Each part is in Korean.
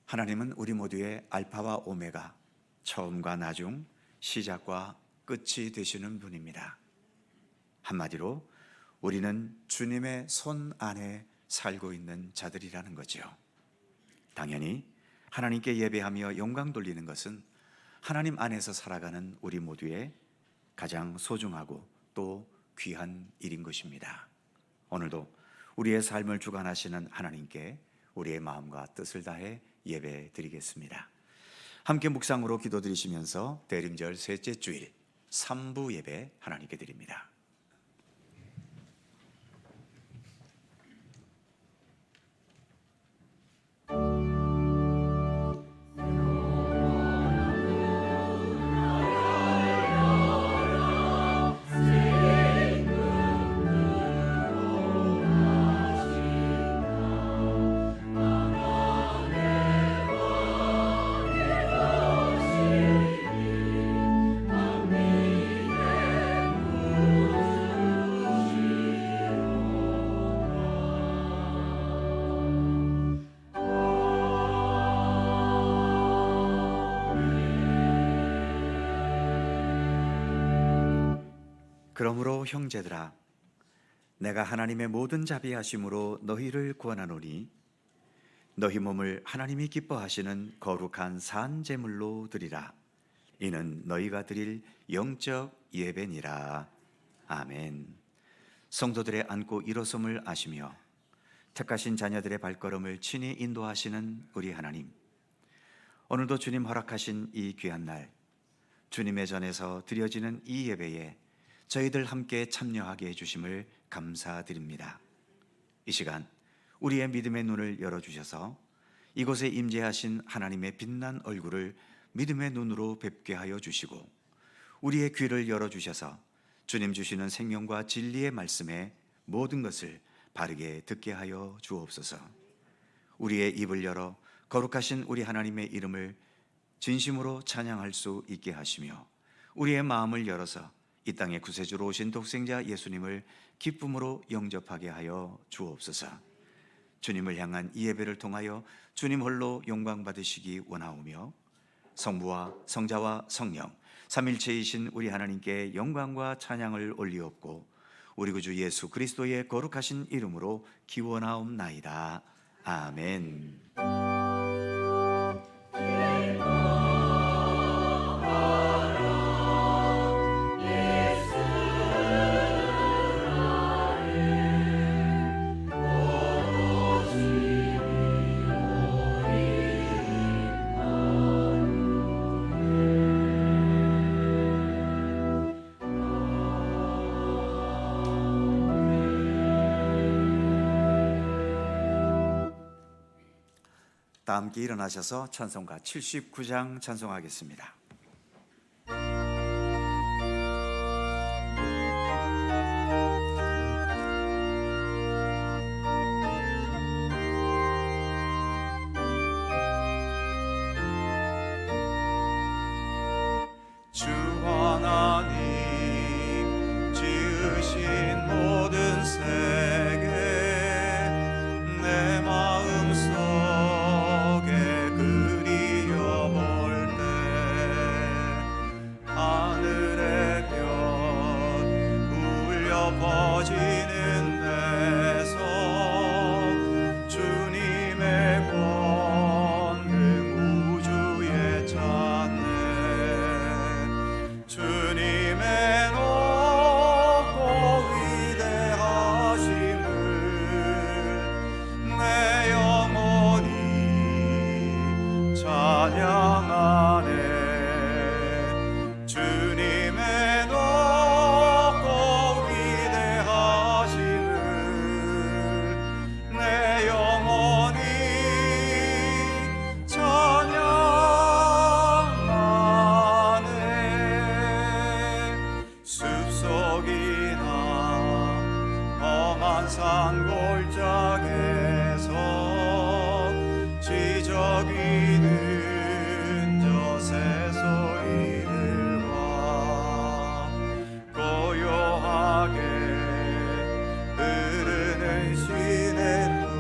하나님은 우리 모두의 알파와 오메가, 처음과 나중, 시작과 끝이 되시는 분입니다. 한마디로 우리는 주님의 손 안에 살고 있는 자들이라는 거죠. 당연히 하나님께 예배하며 영광 돌리는 것은 하나님 안에서 살아가는 우리 모두의 가장 소중하고 또 귀한 일인 것입니다. 오늘도 우리의 삶을 주관하시는 하나님께 우리의 마음과 뜻을 다해 예배 드리겠습니다. 함께 묵상으로 기도드리시면서 대림절 셋째 주일 3부 예배 하나님께 드립니다. 그러므로 형제들아, 내가 하나님의 모든 자비하심으로 너희를 구원하노니 너희 몸을 하나님이 기뻐하시는 거룩한 산 제물로 드리라. 이는 너희가 드릴 영적 예배니라. 아멘. 성도들의 앉고 일어섬을 아시며 택하신 자녀들의 발걸음을 친히 인도하시는 우리 하나님, 오늘도 주님 허락하신 이 귀한 날, 주님의 전에서 드려지는 이 예배에 저희들 함께 참여하게 해주심을 감사드립니다. 이 시간 우리의 믿음의 눈을 열어주셔서 이곳에 임재하신 하나님의 빛난 얼굴을 믿음의 눈으로 뵙게 하여 주시고, 우리의 귀를 열어주셔서 주님 주시는 생명과 진리의 말씀에 모든 것을 바르게 듣게 하여 주옵소서. 우리의 입을 열어 거룩하신 우리 하나님의 이름을 진심으로 찬양할 수 있게 하시며, 우리의 마음을 열어서 이 땅에 구세주로 오신 독생자 예수님을 기쁨으로 영접하게 하여 주옵소서. 주님을 향한 이 예배를 통하여 주님 홀로 영광 받으시기 원하오며, 성부와 성자와 성령 삼일체이신 우리 하나님께 영광과 찬양을 올리옵고, 우리 구주 예수 그리스도의 거룩하신 이름으로 기원하옵나이다. 아멘. 다 함께 일어나셔서 찬송가 79장 찬송하겠습니다. 주 하나님 지으신 모든 세계 내 마음속에 그리워볼 때 하늘의 별 울려 퍼지는 데서 주님의 권능 우주에 찾네. 주님의 높고 위대하심을 내 영혼이 찬양하네. 주님의 높고 위대하심을 내 영혼이 찬양하네. 숲속이나 험한 산골짜기에서 지저귀는 저 새소리들과 고요하게 흐르는 시냇물은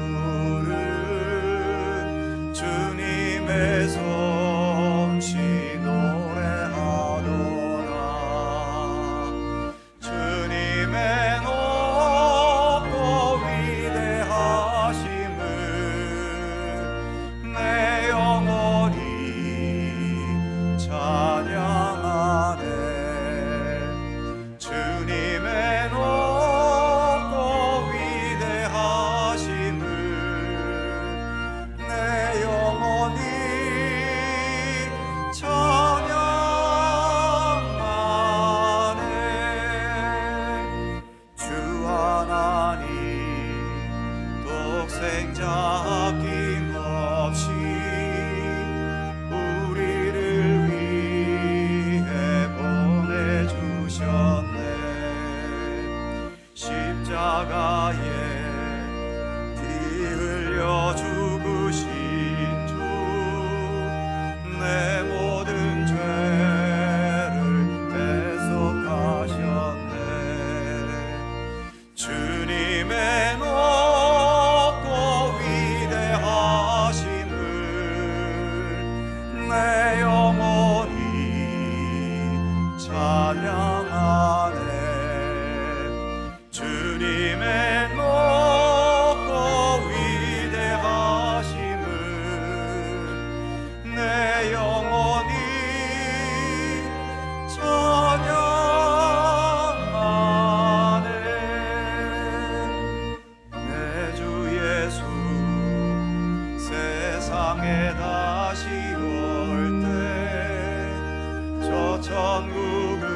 주님의 독생자 아낌없이 우리를 위해 보내주셨네. 십자가에 피 흘려 죽으신 주, 내 모든 죄를 대속하셨네. 주님의 높고 위대하심을 내 영혼이 찬양하네. 주님의 높고 위대하심을 내 영혼이 찬양하네. 내 주 예수 세상에 다시 올 때 저 천국으로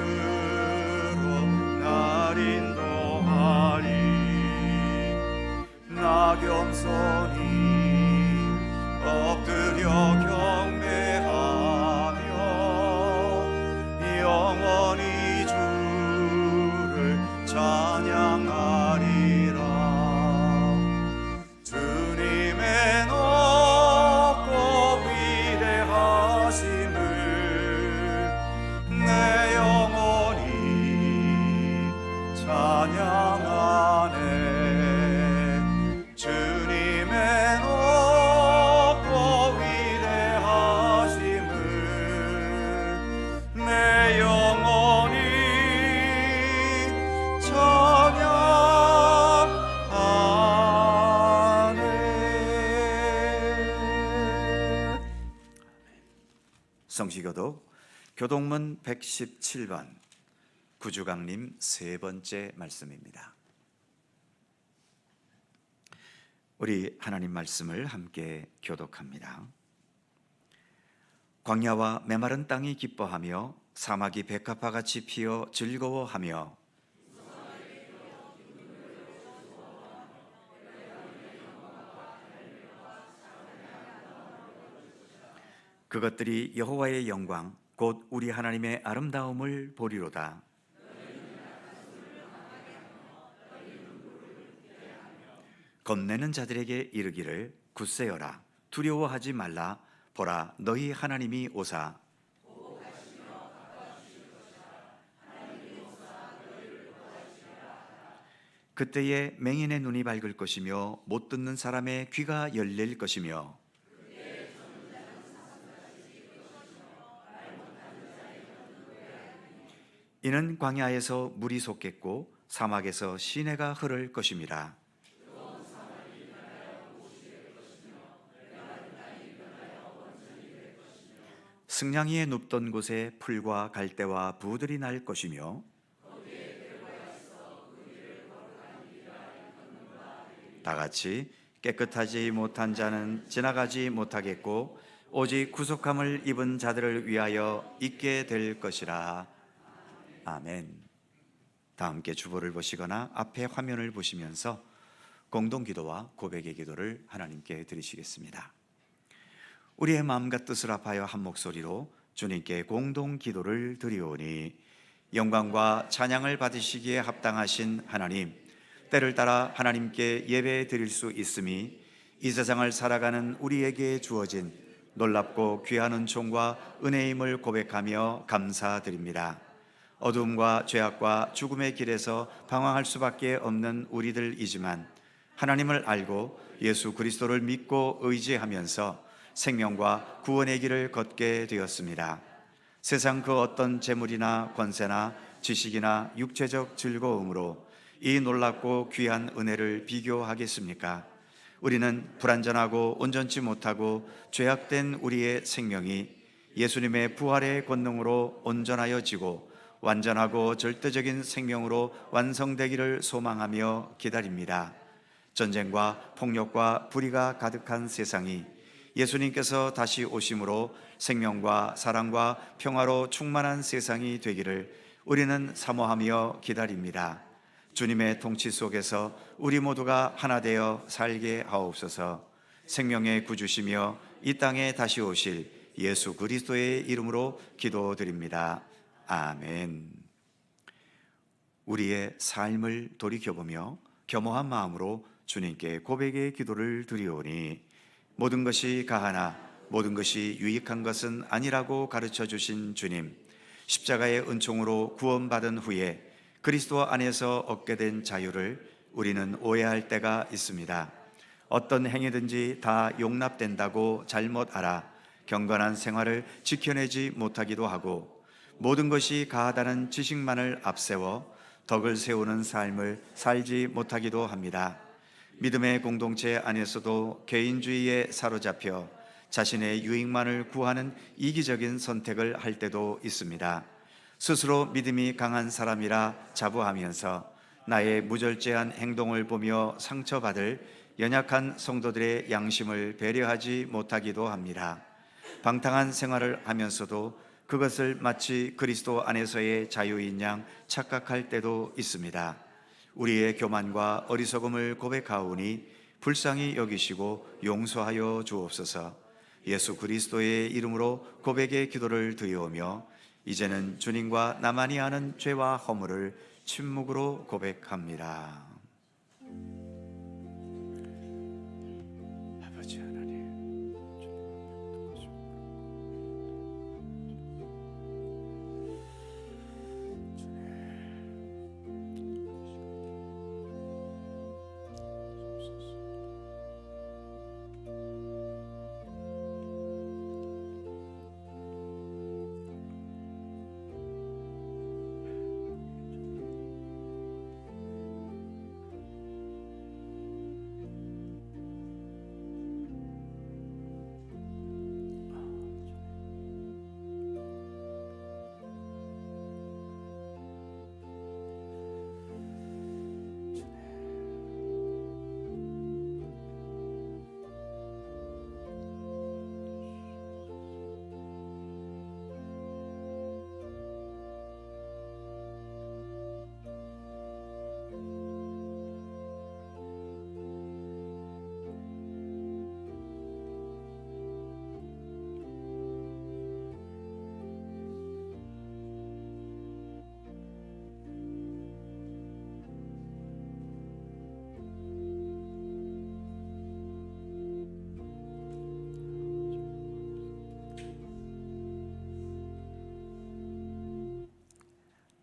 날 인도하리. 나 겸손히 엎드려 경배하며 영원히 주를 찬양하리라. 주님의 높고 위대하심을 내 영혼이 찬양하네. 주님의 높고 위대하심을 내 영혼이 찬양하네. 성시교독 교동문 117번 구주강림 세 번째 말씀입니다. 우리 하나님 말씀을 함께 교독합니다. 광야와 메마른 땅이 기뻐하며 사막이 백합화같이 피어 즐거워하며 그것들이 여호와의 영광 곧 우리 하나님의 아름다움을 보리로다. 겁내는 자들에게 이르기를 굳세어라 두려워하지 말라. 보라 너희 하나님이 오사 그때에 맹인의 눈이 밝을 것이며 못 듣는 사람의 귀가 열릴 것이며 이는 광야에서 물이 솟겠고 사막에서 시내가 흐를 것임이라. 승냥이에 눕던 곳에 풀과 갈대와 부들이 날 것이며 다같이 깨끗하지 못한 자는 지나가지 못하겠고 오직 구속함을 입은 자들을 위하여 있게 될 것이라. 아멘. 다 함께 주보를 보시거나 앞에 화면을 보시면서 공동기도와 고백의 기도를 하나님께 드리시겠습니다. 우리의 마음과 뜻을 합하여 한 목소리로 주님께 공동기도를 드리오니 영광과 찬양을 받으시기에 합당하신 하나님, 때를 따라 하나님께 예배 드릴 수 있음이 이 세상을 살아가는 우리에게 주어진 놀랍고 귀한 은총과 은혜임을 고백하며 감사드립니다. 어둠과 죄악과 죽음의 길에서 방황할 수밖에 없는 우리들이지만 하나님을 알고 예수 그리스도를 믿고 의지하면서 생명과 구원의 길을 걷게 되었습니다. 세상 그 어떤 재물이나 권세나 지식이나 육체적 즐거움으로 이 놀랍고 귀한 은혜를 비교하겠습니까? 우리는 불완전하고 온전치 못하고 죄악된 우리의 생명이 예수님의 부활의 권능으로 온전하여지고 완전하고 절대적인 생명으로 완성되기를 소망하며 기다립니다. 전쟁과 폭력과 불의가 가득한 세상이 예수님께서 다시 오심으로 생명과 사랑과 평화로 충만한 세상이 되기를 우리는 사모하며 기다립니다. 주님의 통치 속에서 우리 모두가 하나 되어 살게 하옵소서. 생명의 구주시며 이 땅에 다시 오실 예수 그리스도의 이름으로 기도드립니다. 아멘. 우리의 삶을 돌이켜보며 겸허한 마음으로 주님께 고백의 기도를 드리오니, 모든 것이 가하나 모든 것이 유익한 것은 아니라고 가르쳐 주신 주님, 십자가의 은총으로 구원받은 후에 그리스도 안에서 얻게 된 자유를 우리는 오해할 때가 있습니다. 어떤 행위든지 다 용납된다고 잘못 알아 경건한 생활을 지켜내지 못하기도 하고, 모든 것이 가하다는 지식만을 앞세워 덕을 세우는 삶을 살지 못하기도 합니다. 믿음의 공동체 안에서도 개인주의에 사로잡혀 자신의 유익만을 구하는 이기적인 선택을 할 때도 있습니다. 스스로 믿음이 강한 사람이라 자부하면서 나의 무절제한 행동을 보며 상처받을 연약한 성도들의 양심을 배려하지 못하기도 합니다. 방탕한 생활을 하면서도 그것을 마치 그리스도 안에서의 자유인 양 착각할 때도 있습니다. 우리의 교만과 어리석음을 고백하오니 불쌍히 여기시고 용서하여 주옵소서. 예수 그리스도의 이름으로 고백의 기도를 드리오며, 이제는 주님과 나만이 아는 죄와 허물을 침묵으로 고백합니다. 아버지 하나님,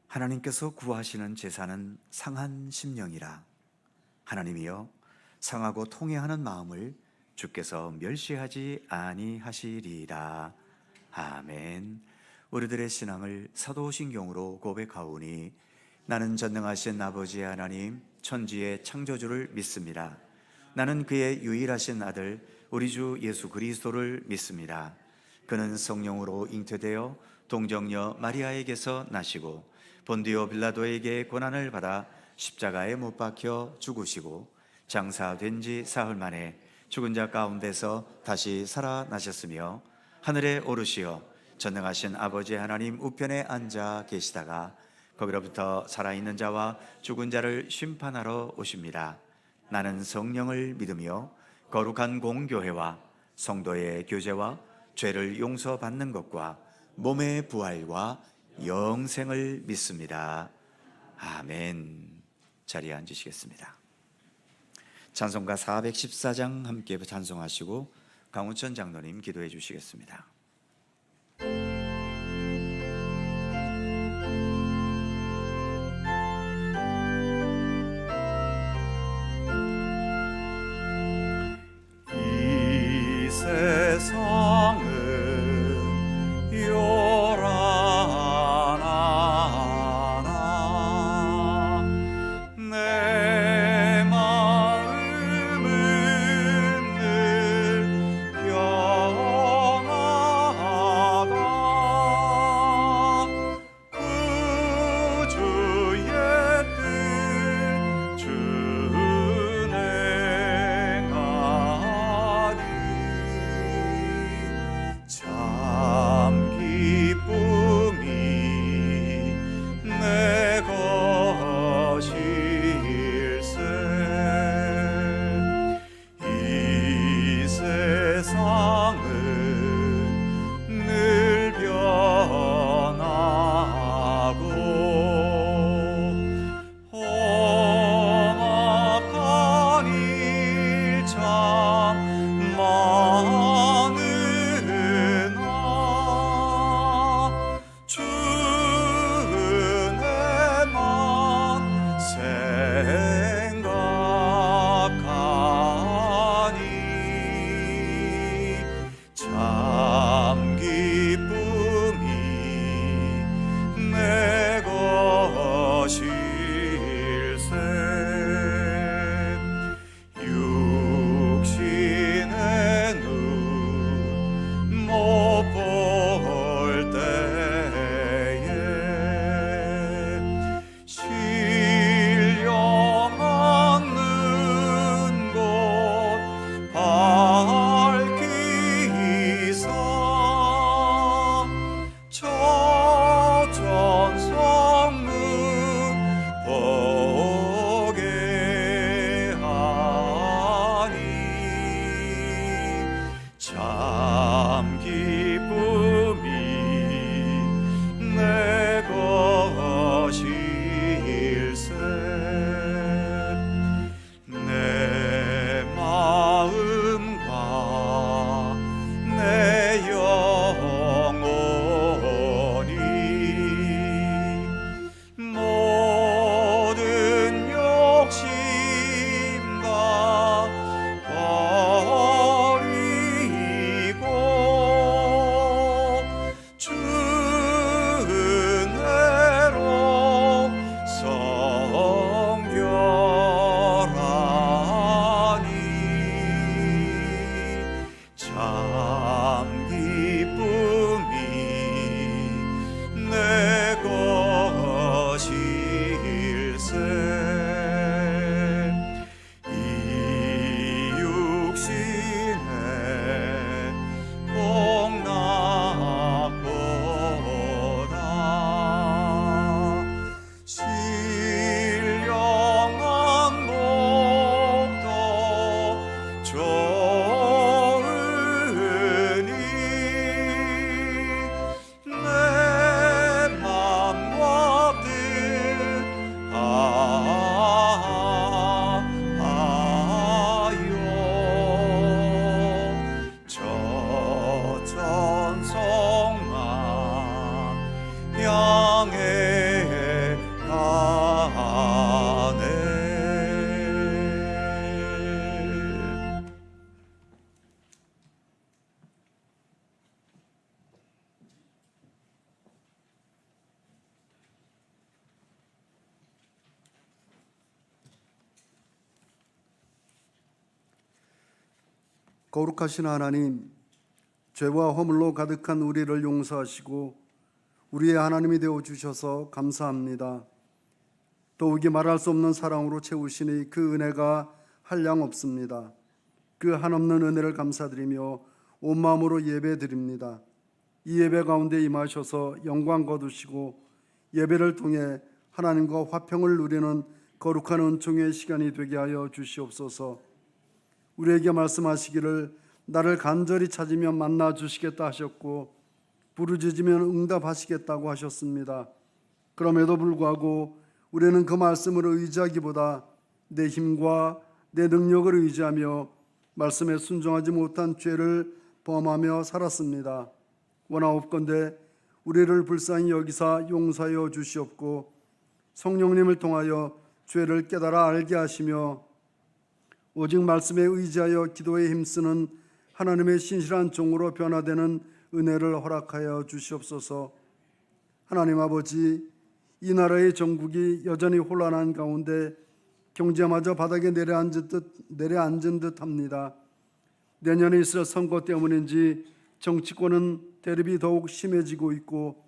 하나님께서 구하시는 제사는 상한 심령이라. 하나님이여, 상하고 통회하는 마음을 주께서 멸시하지 아니하시리라. 아멘. 우리들의 신앙을 사도신경으로 고백하오니, 나는 전능하신 아버지 하나님, 천지의 창조주를 믿습니다. 나는 그의 유일하신 아들 우리 주 예수 그리스도를 믿습니다. 그는 성령으로 잉태되어 동정녀 마리아에게서 나시고 본디오 빌라도에게 고난을 받아 십자가에 못 박혀 죽으시고 장사된 지 사흘 만에 죽은 자 가운데서 다시 살아나셨으며 하늘에 오르시어 전능하신 아버지 하나님 우편에 앉아 계시다가 거기로부터 살아있는 자와 죽은 자를 심판하러 오십니다. 나는 성령을 믿으며 거룩한 공교회와 성도의 교제와 죄를 용서받는 것과 몸의 부활과 영생을 믿습니다. 아멘. 자리에 앉으시겠습니다. 찬송가 414장 함께 찬송하시고 강훈천 장로님 기도해 주시겠습니다. 이 세상은 요란하나 내 마음은 늘 평안하나 거룩하신 하나님, 죄와 허물로 가득한 우리를 용서하시고 우리의 하나님이 되어 주셔서 감사합니다. 더욱이 말할 수 없는 사랑으로 채우시니 그 은혜가 한량 없습니다. 그 한없는 은혜를 감사드리며 온 마음으로 예배드립니다. 이 예배 가운데 임하셔서 영광 거두시고 예배를 통해 하나님과 화평을 누리는 거룩한 은총의 시간이 되게 하여 주시옵소서. 우리에게 말씀하시기를 나를 간절히 찾으면 만나 주시겠다 하셨고 부르짖으면 응답하시겠다고 하셨습니다. 그럼에도 불구하고 우리는 그 말씀을 의지하기보다 내 힘과 내 능력을 의지하며 말씀에 순종하지 못한 죄를 범하며 살았습니다. 원하옵건대 우리를 불쌍히 여기사 용서하여 주시옵고 성령님을 통하여 죄를 깨달아 알게 하시며 오직 말씀에 의지하여 기도에 힘쓰는 하나님의 신실한 종으로 변화되는 은혜를 허락하여 주시옵소서. 하나님 아버지, 이 나라의 정국이 여전히 혼란한 가운데 경제마저 바닥에 내려앉은 듯합니다. 내년에 있을 선거 때문인지 정치권은 대립이 더욱 심해지고 있고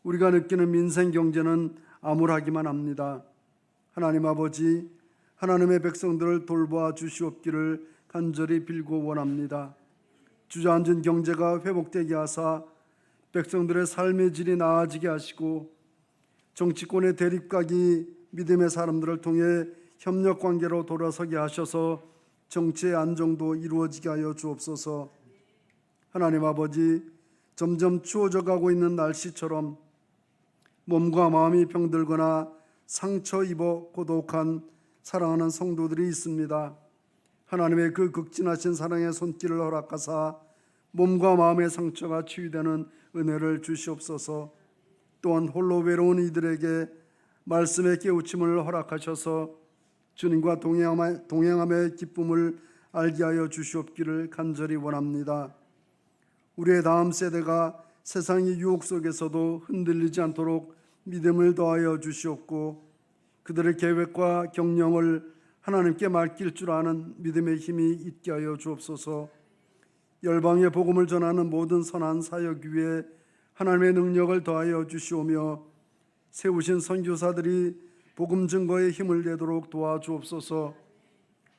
우리가 느끼는 민생 경제는 암울하기만 합니다. 하나님 아버지, 하나님의 백성들을 돌보아 주시옵기를 간절히 빌고 원합니다. 주저앉은 경제가 회복되게 하사 백성들의 삶의 질이 나아지게 하시고 정치권의 대립각이 믿음의 사람들을 통해 협력관계로 돌아서게 하셔서 정치의 안정도 이루어지게 하여 주옵소서. 하나님 아버지, 점점 추워져 가고 있는 날씨처럼 몸과 마음이 병들거나 상처 입어 고독한 사랑하는 성도들이 있습니다. 하나님의 그 극진하신 사랑의 손길을 허락하사 몸과 마음의 상처가 치유되는 은혜를 주시옵소서. 또한 홀로 외로운 이들에게 말씀의 깨우침을 허락하셔서 주님과 동행함의 기쁨을 알게 하여 주시옵기를 간절히 원합니다. 우리의 다음 세대가 세상의 유혹 속에서도 흔들리지 않도록 믿음을 더하여 주시옵고 그들의 계획과 경영을 하나님께 맡길 줄 아는 믿음의 힘이 있게 하여 주옵소서. 열방의 복음을 전하는 모든 선한 사역 위에 하나님의 능력을 더하여 주시오며 세우신 선교사들이 복음 증거에 힘을 내도록 도와주옵소서.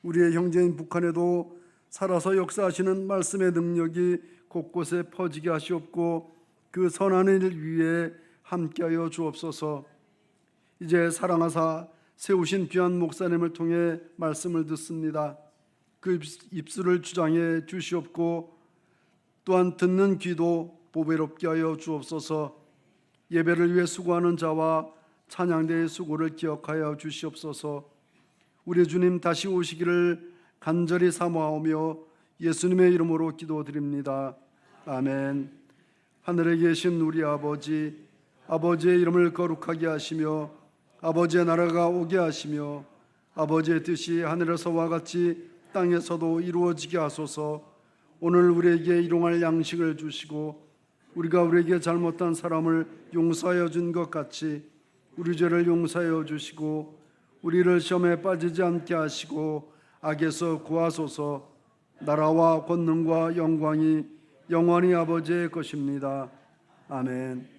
우리의 형제인 북한에도 살아서 역사하시는 말씀의 능력이 곳곳에 퍼지게 하시옵고 그 선한 일 위에 함께하여 주옵소서. 이제 사랑하사 세우신 귀한 목사님을 통해 말씀을 듣습니다. 그 입술을 주장해 주시옵고 또한 듣는 귀도 보배롭게 하여 주옵소서. 예배를 위해 수고하는 자와 찬양대의 수고를 기억하여 주시옵소서. 우리 주님 다시 오시기를 간절히 사모하오며 예수님의 이름으로 기도드립니다. 아멘. 하늘에 계신 우리 아버지, 아버지의 이름을 거룩하게 하시며 아버지의 나라가 오게 하시며 아버지의 뜻이 하늘에서와 같이 땅에서도 이루어지게 하소서. 오늘 우리에게 일용할 양식을 주시고 우리가 우리에게 잘못한 사람을 용서하여 준 것 같이 우리 죄를 용서하여 주시고 우리를 시험에 빠지지 않게 하시고 악에서 구하소서. 나라와 권능과 영광이 영원히 아버지의 것입니다. 아멘.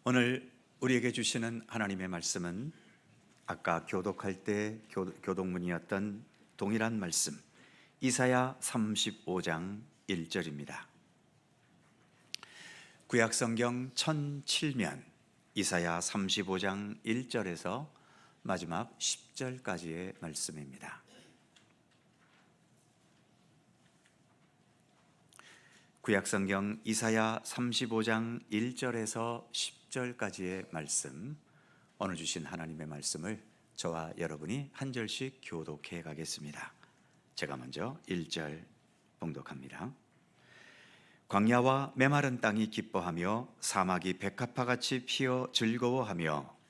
오늘 우리에게 주시는 하나님의 말씀은 아까 교독할 때 교독문이었던 동일한 말씀 이사야 35장 1절입니다. 구약성경 1007면 이사야 35장 1절에서 마지막 10절까지의 말씀입니다. 구약성경 이사야 35장 1절에서 10절까지의 말씀 오늘 주신 하나님의 말씀을 저와 여러분이 한 절씩 교독해 가겠습니다. 제가 먼저 1절 봉독합니다. 광야와 메마른 땅이 기뻐하며 사막이 백합화같이 피어 즐거워하며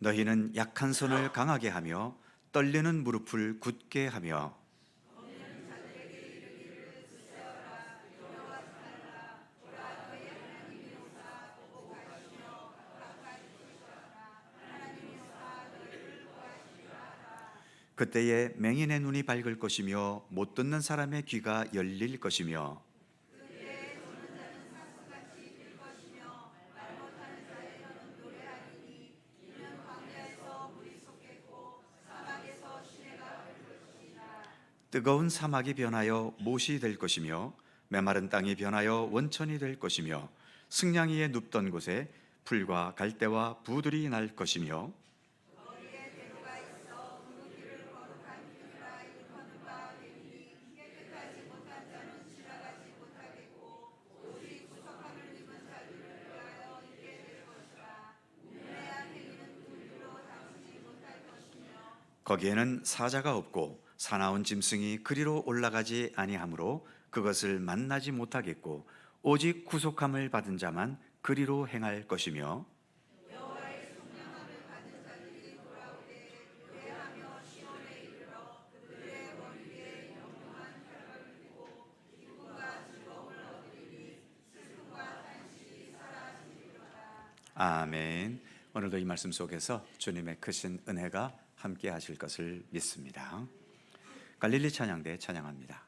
너희는 약한 손을 강하게 하며 떨리는 무릎을 굳게 하며 그때에 맹인의 눈이 밝을 것이며 못 듣는 사람의 귀가 열릴 것이며 뜨거운 사막이 변하여 못이 될 것이며 메마른 땅이 변하여 원천이 될 것이며 승냥이의 눕던 곳에 풀과 갈대와 부들이 날 것이며 거기에는 사자가 없고 사나운 짐승이 그리로 올라가지 아니하므로 그것을 만나지 못하겠고 오직 구속함을 받은 자만 그리로 행할 것이며 아멘. 오늘도 이 말씀 속에서 주님의 크신 은혜가 함께 하실 것을 믿습니다. 갈릴리 찬양대 찬양합니다.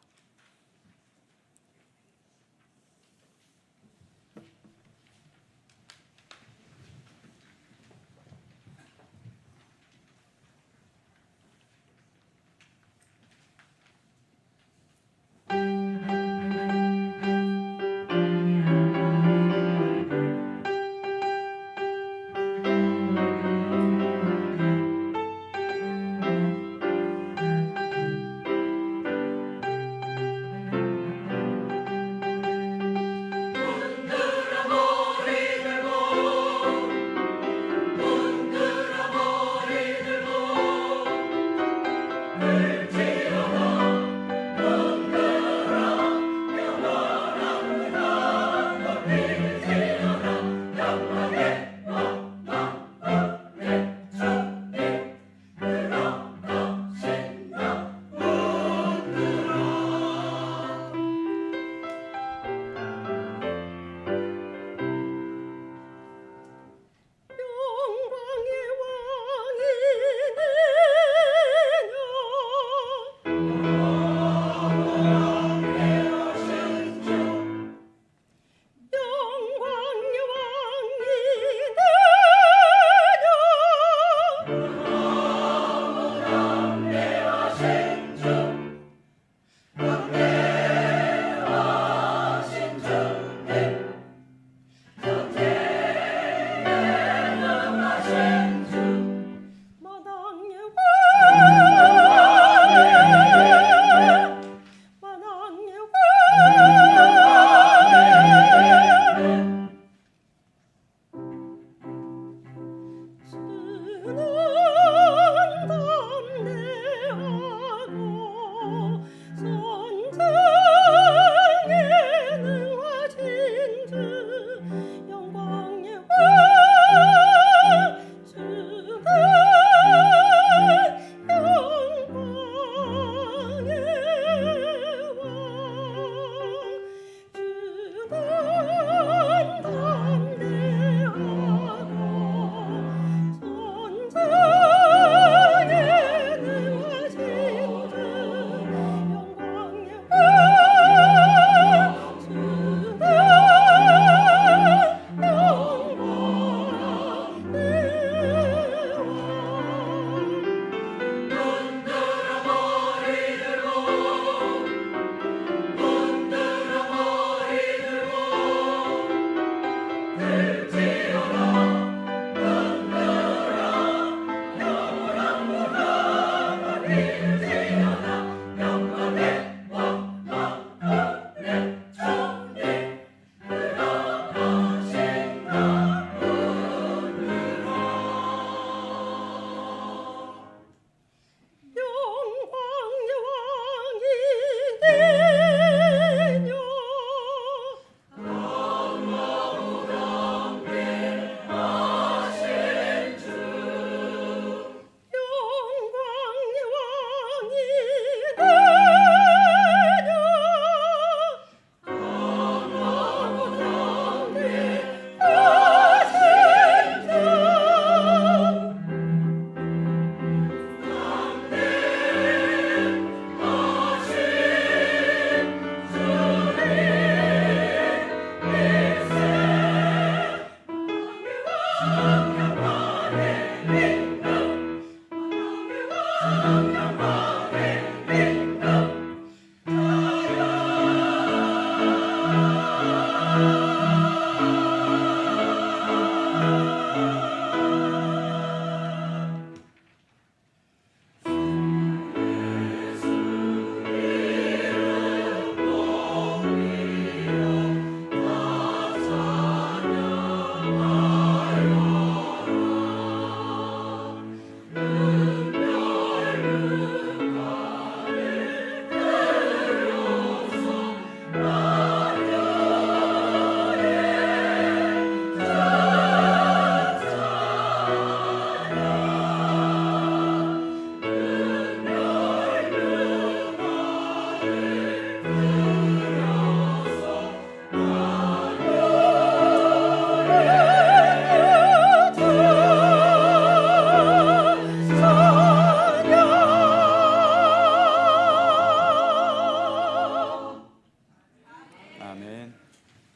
아멘.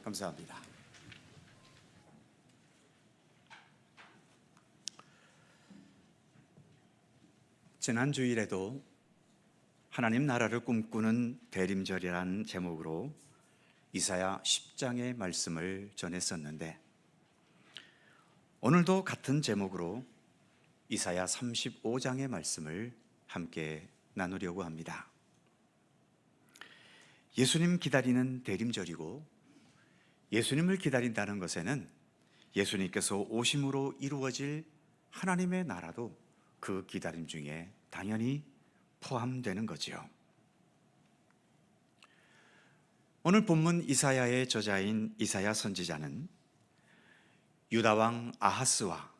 감사합니다. 지난 주일에도 하나님 나라를 꿈꾸는 대림절이라는 제목으로 이사야 10장의 말씀을 전했었는데, 오늘도 같은 제목으로 이사야 35장의 말씀을 함께 나누려고 합니다. 예수님 기다리는 대림절이고, 예수님을 기다린다는 것에는 예수님께서 오심으로 이루어질 하나님의 나라도 그 기다림 중에 당연히 포함되는 거지요. 오늘 본문 이사야의 저자인 이사야 선지자는 유다 왕 아하스와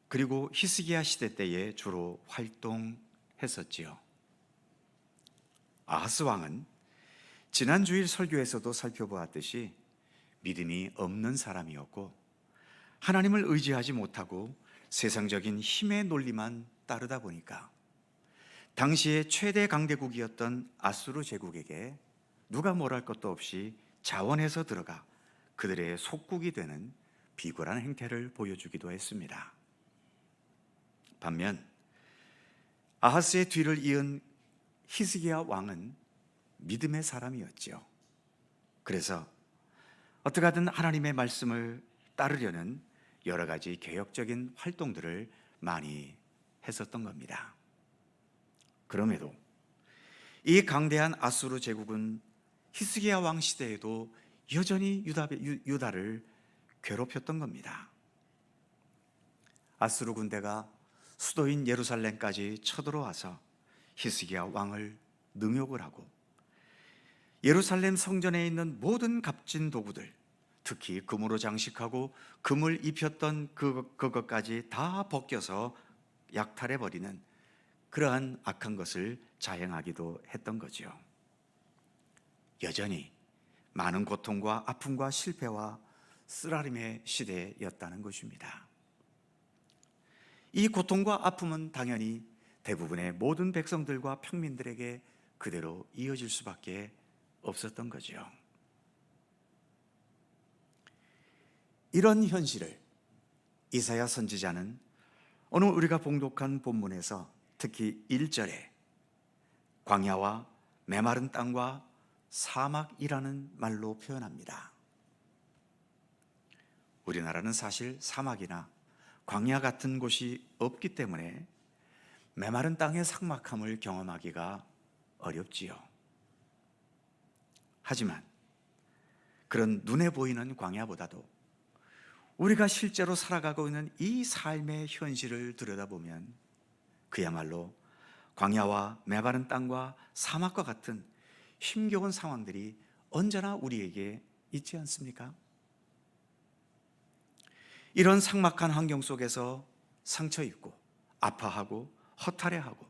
그리고 히스기야 시대 때에 주로 활동했었지요. 아하스 왕은 지난 주일 설교에서도 살펴보았듯이 믿음이 없는 사람이었고, 하나님을 의지하지 못하고 세상적인 힘의 논리만 따르다 보니까 당시의 최대 강대국이었던 아수르 제국에게 누가 뭘할 것도 없이 자원해서 들어가 그들의 속국이 되는 비굴한 행태를 보여주기도 했습니다. 반면 아하스의 뒤를 이은 히스기야 왕은 믿음의 사람이었지요. 그래서 어떻게 하든 하나님의 말씀을 따르려는 여러 가지 개혁적인 활동들을 많이 했었던 겁니다. 그럼에도 이 강대한 아수르 제국은 히스기야 왕 시대에도 여전히 유다를 괴롭혔던 겁니다. 아수르 군대가 수도인 예루살렘까지 쳐들어와서 히스기야 왕을 능욕을 하고, 예루살렘 성전에 있는 모든 값진 도구들, 특히 금으로 장식하고 금을 입혔던 그것까지 다 벗겨서 약탈해버리는 그러한 악한 것을 자행하기도 했던 거죠. 여전히 많은 고통과 아픔과 실패와 쓰라림의 시대였다는 것입니다. 이 고통과 아픔은 당연히 대부분의 모든 백성들과 평민들에게 그대로 이어질 수밖에 없었던 거죠. 이런 현실을 이사야 선지자는 오늘 우리가 봉독한 본문에서 특히 1절에 광야와 메마른 땅과 사막이라는 말로 표현합니다. 우리나라는 사실 사막이나 광야 같은 곳이 없기 때문에 메마른 땅의 삭막함을 경험하기가 어렵지요. 하지만 그런 눈에 보이는 광야보다도 우리가 실제로 살아가고 있는 이 삶의 현실을 들여다보면 그야말로 광야와 메마른 땅과 사막과 같은 힘겨운 상황들이 언제나 우리에게 있지 않습니까? 이런 삭막한 환경 속에서 상처 입고 아파하고 허탈해하고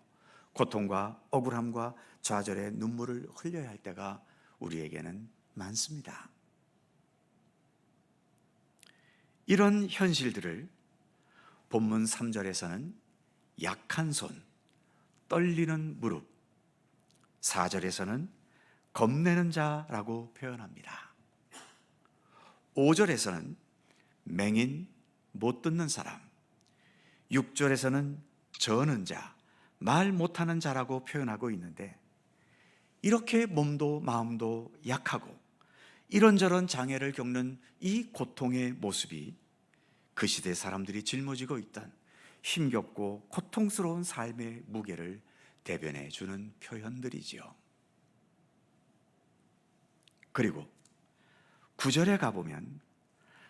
고통과 억울함과 좌절의 눈물을 흘려야 할 때가 우리에게는 많습니다. 이런 현실들을 본문 3절에서는 약한 손, 떨리는 무릎, 4절에서는 겁내는 자라고 표현합니다. 5절에서는 맹인, 못 듣는 사람, 6절에서는 저는 자, 말 못하는 자라고 표현하고 있는데, 이렇게 몸도 마음도 약하고 이런저런 장애를 겪는 이 고통의 모습이 그 시대 사람들이 짊어지고 있던 힘겹고 고통스러운 삶의 무게를 대변해 주는 표현들이지요. 그리고 9절에 가보면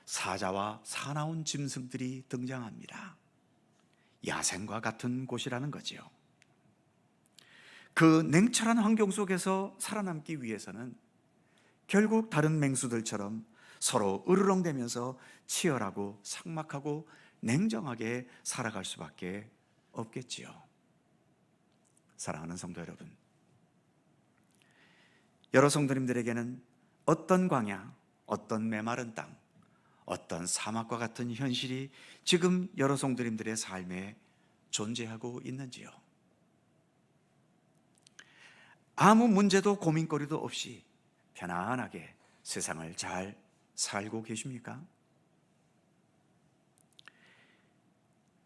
사자와 사나운 짐승들이 등장합니다. 야생과 같은 곳이라는 거지요. 그 냉철한 환경 속에서 살아남기 위해서는 결국 다른 맹수들처럼 서로 으르렁대면서 치열하고 삭막하고 냉정하게 살아갈 수밖에 없겠지요. 사랑하는 성도 여러분, 여러 성도님들에게는 어떤 광야, 어떤 메마른 땅, 어떤 사막과 같은 현실이 지금 여러 성도님들의 삶에 존재하고 있는지요? 아무 문제도 고민거리도 없이 편안하게 세상을 잘 살고 계십니까?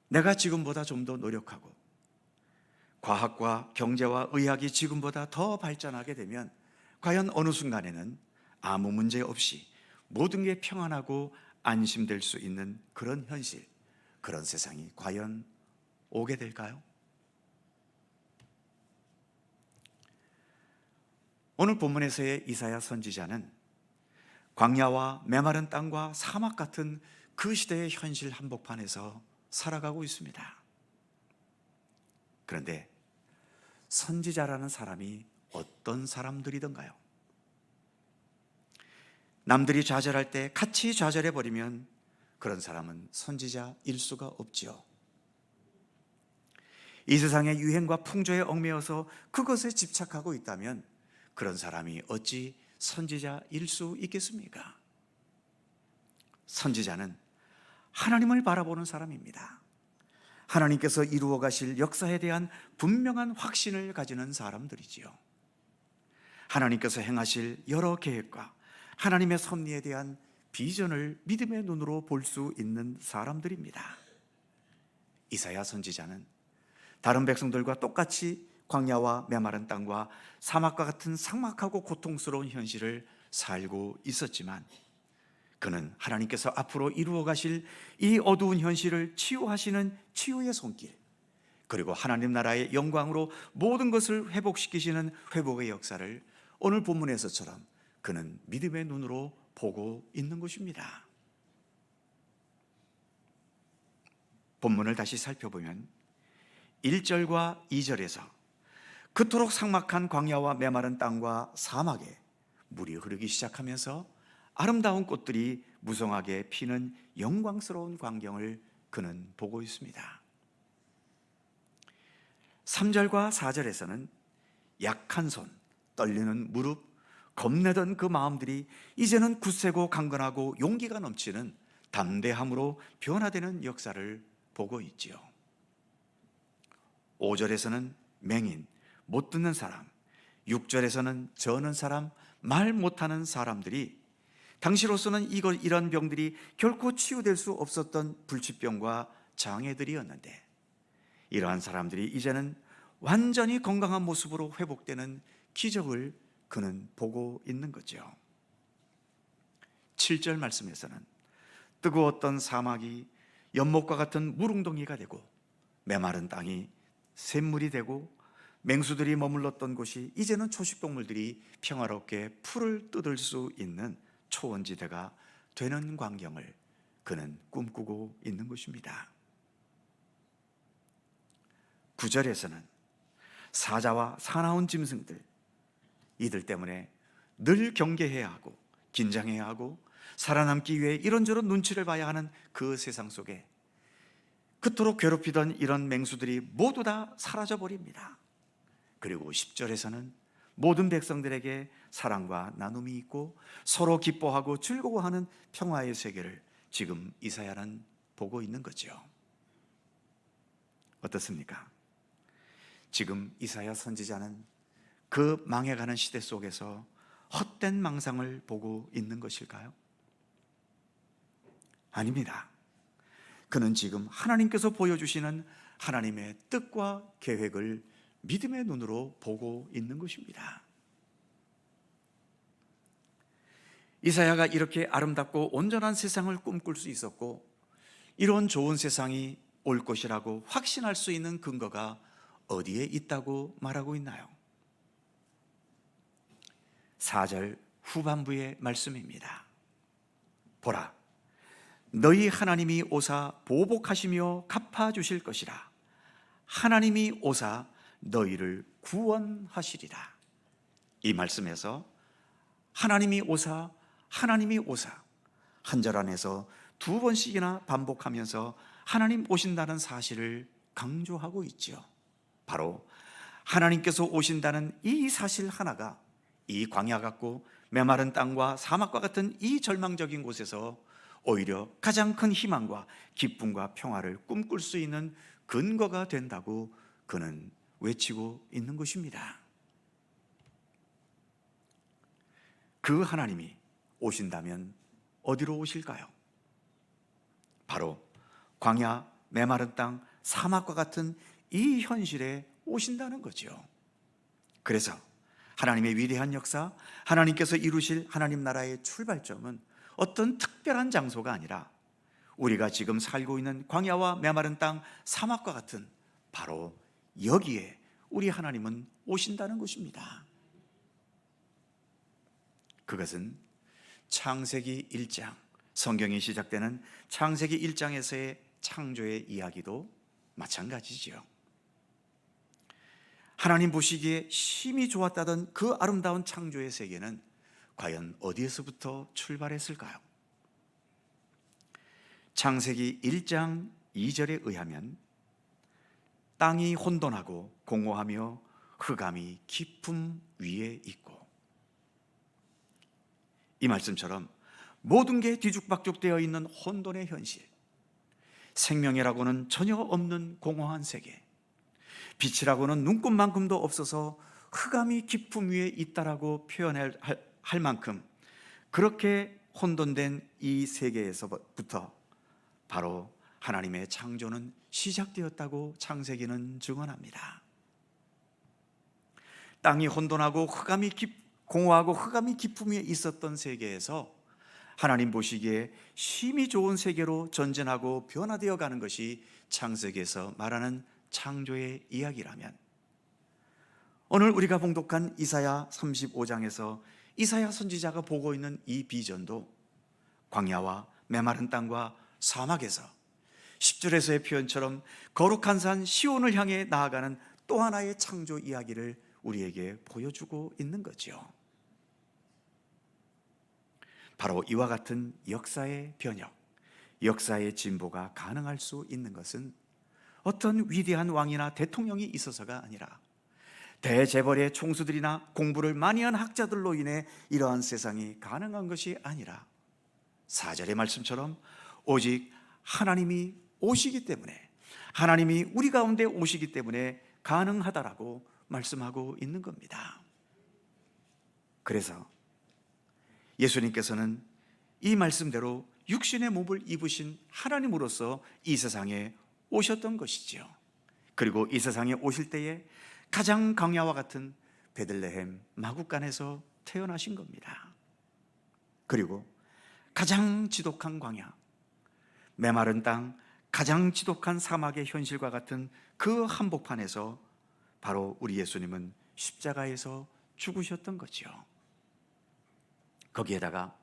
내가 지금보다 좀 더 노력하고 과학과 경제와 의학이 지금보다 더 발전하게 되면 과연 어느 순간에는 아무 문제 없이 모든 게 평안하고 안심될 수 있는 그런 현실, 그런 세상이 과연 오게 될까요? 오늘 본문에서의 이사야 선지자는 광야와 메마른 땅과 사막 같은 그 시대의 현실 한복판에서 살아가고 있습니다. 그런데 선지자라는 사람이 어떤 사람들이던가요? 남들이 좌절할 때 같이 좌절해버리면 그런 사람은 선지자일 수가 없지요. 이 세상의 유행과 풍조에 얽매여서 그것에 집착하고 있다면 그런 사람이 어찌 선지자일 수 있겠습니까? 선지자는 하나님을 바라보는 사람입니다. 하나님께서 이루어 가실 역사에 대한 분명한 확신을 가지는 사람들이지요. 하나님께서 행하실 여러 계획과 하나님의 섭리에 대한 비전을 믿음의 눈으로 볼 수 있는 사람들입니다. 이사야 선지자는 다른 백성들과 똑같이 광야와 메마른 땅과 사막과 같은 삭막하고 고통스러운 현실을 살고 있었지만 그는 하나님께서 앞으로 이루어 가실 이 어두운 현실을 치유하시는 치유의 손길, 그리고 하나님 나라의 영광으로 모든 것을 회복시키시는 회복의 역사를 오늘 본문에서처럼 그는 믿음의 눈으로 보고 있는 것입니다. 본문을 다시 살펴보면 1절과 2절에서 그토록 삭막한 광야와 메마른 땅과 사막에 물이 흐르기 시작하면서 아름다운 꽃들이 무성하게 피는 영광스러운 광경을 그는 보고 있습니다. 3절과 4절에서는 약한 손, 떨리는 무릎, 겁내던 그 마음들이 이제는 굳세고 강건하고 용기가 넘치는 담대함으로 변화되는 역사를 보고 있지요. 5절에서는 맹인, 못 듣는 사람, 6절에서는 저는 사람, 말 못하는 사람들이 당시로서는 이런 병들이 결코 치유될 수 없었던 불치병과 장애들이었는데 이러한 사람들이 이제는 완전히 건강한 모습으로 회복되는 기적을 그는 보고 있는 거죠. 7절 말씀에서는 뜨거웠던 사막이 연못과 같은 물웅덩이가 되고 메마른 땅이 샘물이 되고 맹수들이 머물렀던 곳이 이제는 초식동물들이 평화롭게 풀을 뜯을 수 있는 초원지대가 되는 광경을 그는 꿈꾸고 있는 것입니다. 9절에서는 사자와 사나운 짐승들, 이들 때문에 늘 경계해야 하고 긴장해야 하고 살아남기 위해 이런저런 눈치를 봐야 하는 그 세상 속에 그토록 괴롭히던 이런 맹수들이 모두 다 사라져 버립니다. 그리고 10절에서는 모든 백성들에게 사랑과 나눔이 있고 서로 기뻐하고 즐거워하는 평화의 세계를 지금 이사야는 보고 있는 거죠. 어떻습니까? 지금 이사야 선지자는 그 망해가는 시대 속에서 헛된 망상을 보고 있는 것일까요? 아닙니다. 그는 지금 하나님께서 보여주시는 하나님의 뜻과 계획을 믿음의 눈으로 보고 있는 것입니다. 이사야가 이렇게 아름답고 온전한 세상을 꿈꿀 수 있었고 이런 좋은 세상이 올 것이라고 확신할 수 있는 근거가 어디에 있다고 말하고 있나요? 4절 후반부의 말씀입니다. 보라, 너희 하나님이 오사 보복하시며 갚아주실 것이라. 하나님이 오사 너희를 구원하시리라. 이 말씀에서 하나님이 오사, 하나님이 오사 한 절 안에서 두 번씩이나 반복하면서 하나님 오신다는 사실을 강조하고 있죠. 바로 하나님께서 오신다는 이 사실 하나가 이 광야 같고 메마른 땅과 사막과 같은 이 절망적인 곳에서 오히려 가장 큰 희망과 기쁨과 평화를 꿈꿀 수 있는 근거가 된다고 그는 외치고 있는 것입니다. 그 하나님이 오신다면 어디로 오실까요? 바로 광야, 메마른 땅, 사막과 같은 이 현실에 오신다는 거죠. 그래서 하나님의 위대한 역사, 하나님께서 이루실 하나님 나라의 출발점은 어떤 특별한 장소가 아니라 우리가 지금 살고 있는 광야와 메마른 땅, 사막과 같은 바로 여기에 우리 하나님은 오신다는 것입니다. 그것은 창세기 1장, 성경이 시작되는 창세기 1장에서의 창조의 이야기도 마찬가지지요. 하나님 보시기에 심히 좋았다던 그 아름다운 창조의 세계는 과연 어디에서부터 출발했을까요? 창세기 1장 2절에 의하면 땅이 혼돈하고 공허하며 흑암이 깊음 위에 있고, 이 말씀처럼 모든 게 뒤죽박죽되어 있는 혼돈의 현실, 생명이라고는 전혀 없는 공허한 세계, 빛이라고는 눈꼽만큼도 없어서 흑암이 깊음 위에 있다라고 표현할 만큼 그렇게 혼돈된 이 세계에서부터 바로 하나님의 창조는 시작되었다고 창세기는 증언합니다. 땅이 혼돈하고 공허하고 흑암이 깊음 위에 있었던 세계에서 하나님 보시기에 심히 좋은 세계로 전진하고 변화되어 가는 것이 창세기에서 말하는 창조의 이야기라면, 오늘 우리가 봉독한 이사야 35장에서 이사야 선지자가 보고 있는 이 비전도 광야와 메마른 땅과 사막에서 10절에서의 표현처럼 거룩한 산 시온을 향해 나아가는 또 하나의 창조 이야기를 우리에게 보여주고 있는 거죠. 바로 이와 같은 역사의 변혁, 역사의 진보가 가능할 수 있는 것은 어떤 위대한 왕이나 대통령이 있어서가 아니라 대재벌의 총수들이나 공부를 많이 한 학자들로 인해 이러한 세상이 가능한 것이 아니라 4절의 말씀처럼 오직 하나님이 오시기 때문에, 하나님이 우리 가운데 오시기 때문에 가능하다라고 말씀하고 있는 겁니다. 그래서 예수님께서는 이 말씀대로 육신의 몸을 입으신 하나님으로서 이 세상에 오셨던 것이지요. 그리고 이 세상에 오실 때에 가장 광야와 같은 베들레헴 마구간에서 태어나신 겁니다. 그리고 가장 지독한 광야, 메마른 땅, 가장 지독한 사막의 현실과 같은 그 한복판에서 바로 우리 예수님은 십자가에서 죽으셨던 거죠. 거기에다가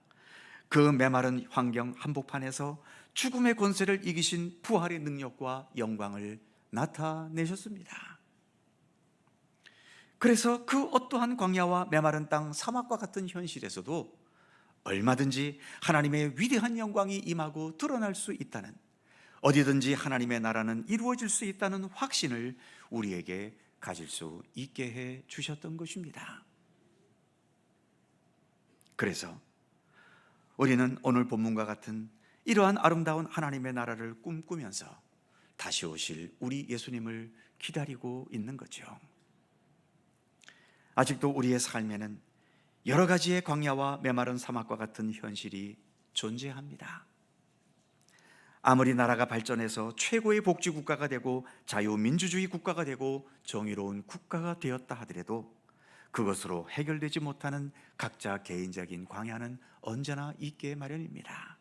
그 메마른 환경 한복판에서 죽음의 권세를 이기신 부활의 능력과 영광을 나타내셨습니다. 그래서 그 어떠한 광야와 메마른 땅, 사막과 같은 현실에서도 얼마든지 하나님의 위대한 영광이 임하고 드러날 수 있다는, 어디든지 하나님의 나라는 이루어질 수 있다는 확신을 우리에게 가질 수 있게 해 주셨던 것입니다. 그래서 우리는 오늘 본문과 같은 이러한 아름다운 하나님의 나라를 꿈꾸면서 다시 오실 우리 예수님을 기다리고 있는 거죠. 아직도 우리의 삶에는 여러 가지의 광야와 메마른 사막과 같은 현실이 존재합니다. 아무리 나라가 발전해서 최고의 복지국가가 되고 자유민주주의 국가가 되고 정의로운 국가가 되었다 하더라도 그것으로 해결되지 못하는 각자 개인적인 광야는 언제나 있게 마련입니다.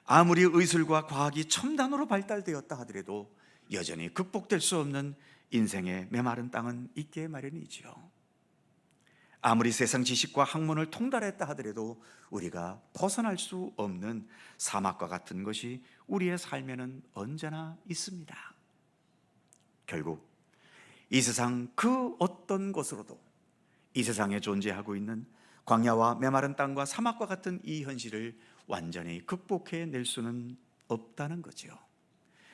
아무리 의술과 과학이 첨단으로 발달되었다 하더라도 여전히 극복될 수 없는 인생의 메마른 땅은 있게 마련이지요. 아무리 세상 지식과 학문을 통달했다 하더라도 우리가 벗어날 수 없는 사막과 같은 것이 우리의 삶에는 언제나 있습니다. 결국 이 세상 그 어떤 곳으로도 이 세상에 존재하고 있는 광야와 메마른 땅과 사막과 같은 이 현실을 완전히 극복해낼 수는 없다는 거죠.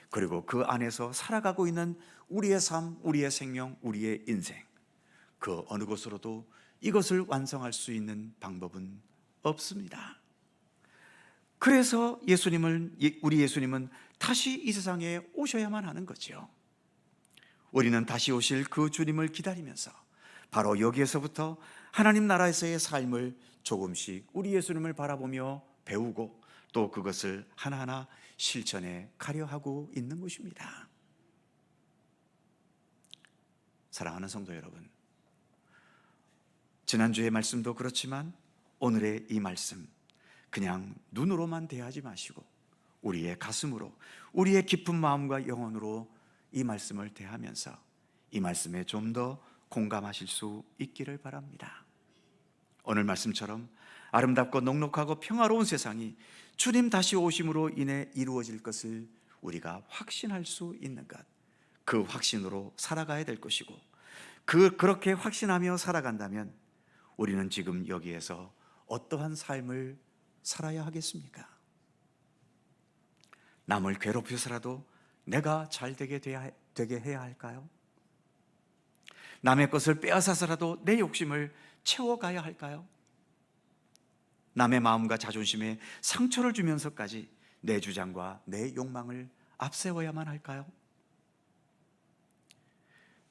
그리고 그 안에서 살아가고 있는 우리의 삶, 우리의 생명, 우리의 인생, 그 어느 곳으로도 이것을 완성할 수 있는 방법은 없습니다. 그래서 우리 예수님은 다시 이 세상에 오셔야만 하는 거죠. 우리는 다시 오실 그 주님을 기다리면서 바로 여기에서부터 하나님 나라에서의 삶을 조금씩 우리 예수님을 바라보며 배우고 또 그것을 하나하나 실천해 가려 하고 있는 것입니다. 사랑하는 성도 여러분, 지난주의 말씀도 그렇지만 오늘의 이 말씀 그냥 눈으로만 대하지 마시고 우리의 가슴으로, 우리의 깊은 마음과 영혼으로 이 말씀을 대하면서 이 말씀에 좀 더 공감하실 수 있기를 바랍니다. 오늘 말씀처럼 아름답고 넉넉하고 평화로운 세상이 주님 다시 오심으로 인해 이루어질 것을 우리가 확신할 수 있는 것, 그 확신으로 살아가야 될 것이고, 그렇게 확신하며 살아간다면 우리는 지금 여기에서 어떠한 삶을 살아야 하겠습니까? 남을 괴롭혀서라도 내가 잘 되게 해야 할까요? 남의 것을 빼앗아서라도 내 욕심을 채워가야 할까요? 남의 마음과 자존심에 상처를 주면서까지 내 주장과 내 욕망을 앞세워야만 할까요?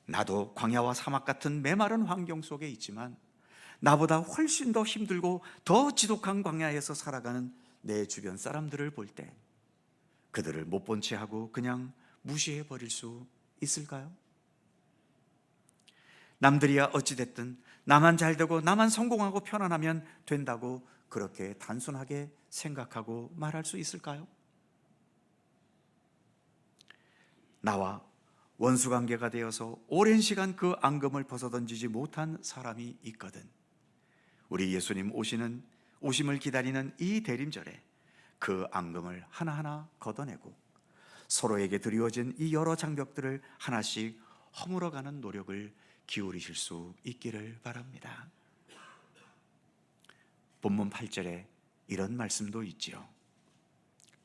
나도 광야와 사막 같은 메마른 환경 속에 있지만 나보다 훨씬 더 힘들고 더 지독한 광야에서 살아가는 내 주변 사람들을 볼 때 그들을 못 본 채 하고 그냥 무시해 버릴 수 있을까요? 남들이야 어찌됐든 나만 잘되고 나만 성공하고 편안하면 된다고 그렇게 단순하게 생각하고 말할 수 있을까요? 나와 원수관계가 되어서 오랜 시간 그 앙금을 벗어던지지 못한 사람이 있거든 우리 예수님 오심을 기다리는 이 대림절에 그 앙금을 하나하나 걷어내고 서로에게 드리워진 이 여러 장벽들을 하나씩 허물어가는 노력을 기울이실 수 있기를 바랍니다. 본문 8절에 이런 말씀도 있지요.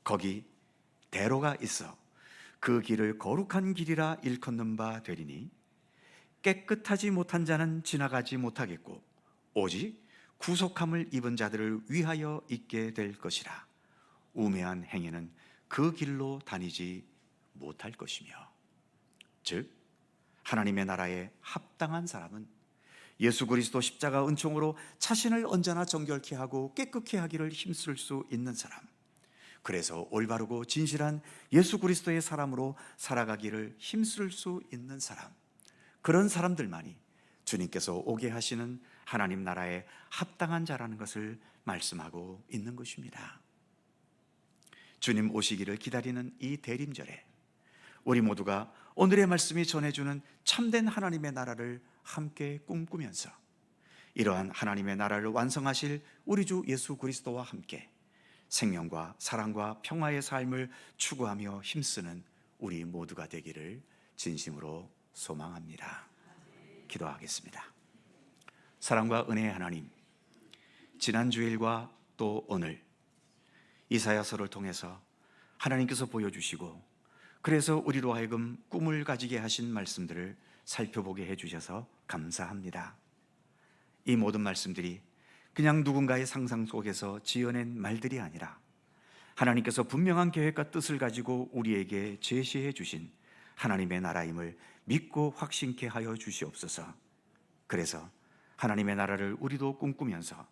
거기 대로가 있어 그 길을 거룩한 길이라 일컫는 바 되리니 깨끗하지 못한 자는 지나가지 못하겠고 오직 구속함을 입은 자들을 위하여 있게 될 것이라. 우매한 행위는 그 길로 다니지 못할 것이며, 즉 하나님의 나라에 합당한 사람은 예수 그리스도 십자가 은총으로 자신을 언제나 정결케 하고 깨끗게 하기를 힘쓸 수 있는 사람, 그래서 올바르고 진실한 예수 그리스도의 사람으로 살아가기를 힘쓸 수 있는 사람, 그런 사람들만이 주님께서 오게 하시는 하나님 나라에 합당한 자라는 것을 말씀하고 있는 것입니다. 주님 오시기를 기다리는 이 대림절에 우리 모두가 오늘의 말씀이 전해주는 참된 하나님의 나라를 함께 꿈꾸면서 이러한 하나님의 나라를 완성하실 우리 주 예수 그리스도와 함께 생명과 사랑과 평화의 삶을 추구하며 힘쓰는 우리 모두가 되기를 진심으로 소망합니다. 기도하겠습니다. 사랑과 은혜의 하나님, 지난 주일과 또 오늘 이사야서를 통해서 하나님께서 보여주시고 그래서 우리로 하여금 꿈을 가지게 하신 말씀들을 살펴보게 해주셔서 감사합니다. 이 모든 말씀들이 그냥 누군가의 상상 속에서 지어낸 말들이 아니라 하나님께서 분명한 계획과 뜻을 가지고 우리에게 제시해 주신 하나님의 나라임을 믿고 확신케 하여 주시옵소서. 그래서 하나님의 나라를 우리도 꿈꾸면서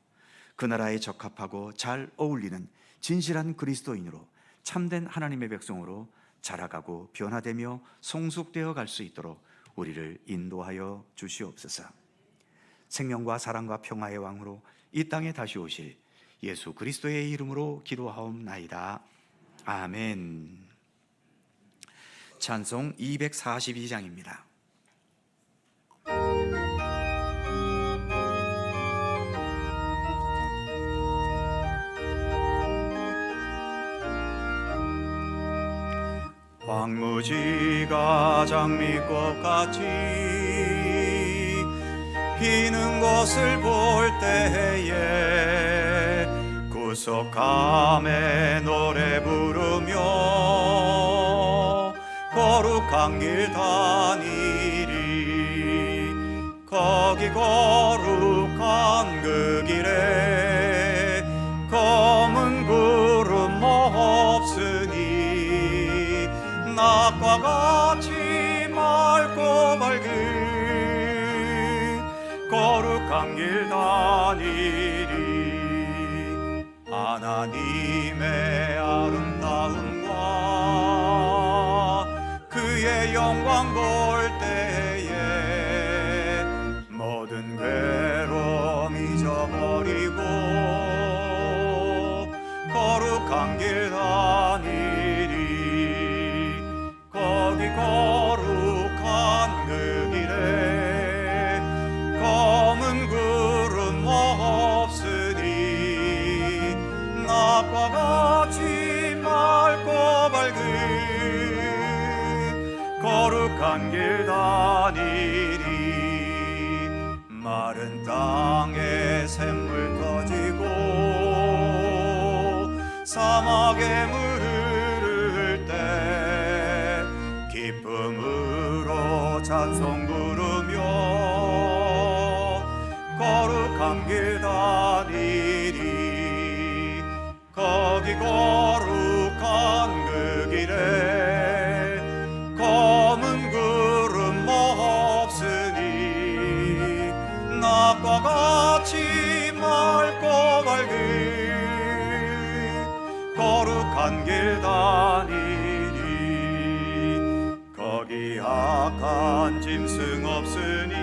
그 나라에 적합하고 잘 어울리는 진실한 그리스도인으로 참된 하나님의 백성으로 자라가고 변화되며 성숙되어 갈 수 있도록 우리를 인도하여 주시옵소서. 생명과 사랑과 평화의 왕으로 이 땅에 다시 오실 예수 그리스도의 이름으로 기도하옵나이다. 아멘. 찬송 242장입니다. 황무지가 장미꽃 같이 피는 것을 볼 때에 구속함에 노래 부르며 거룩한 길 다니리. 거기 거룩한 그 길에 검은 구름 없으니 낮과 같이 맑고 밝은 거룩한 길 다니리. 하나님의 아름다움과 그의 영광 볼 때에 모든 괴로움 잊어버리고 거룩한 길 다니리. 거기 거룩한 그 길에 검은 구름 없으니 낮과 같이 맑고 밝은 거룩한 길 다니리. 마른 땅에 샘물 터지고 사막에 물 흐를 때 기쁨으로 찬송 부르며 거룩한 길 다니리. 거기 거룩한 그 길에 검은 구름 없으니 낮과 같이 맑고 밝은 거룩한 길 다니리. 거기 악한 짐승 없으니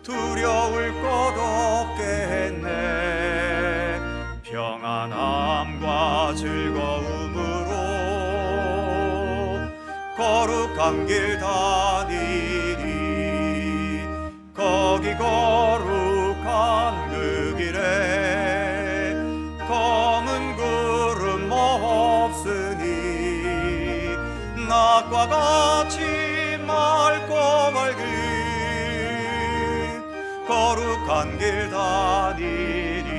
두려울 것 없겠네. 평안함과 즐거움으로 거룩한 길 다니리. 거기 거룩한 그 길에 검은 구름 없으니 낮과 같이 맑고 밝은 거룩한 길 다니리.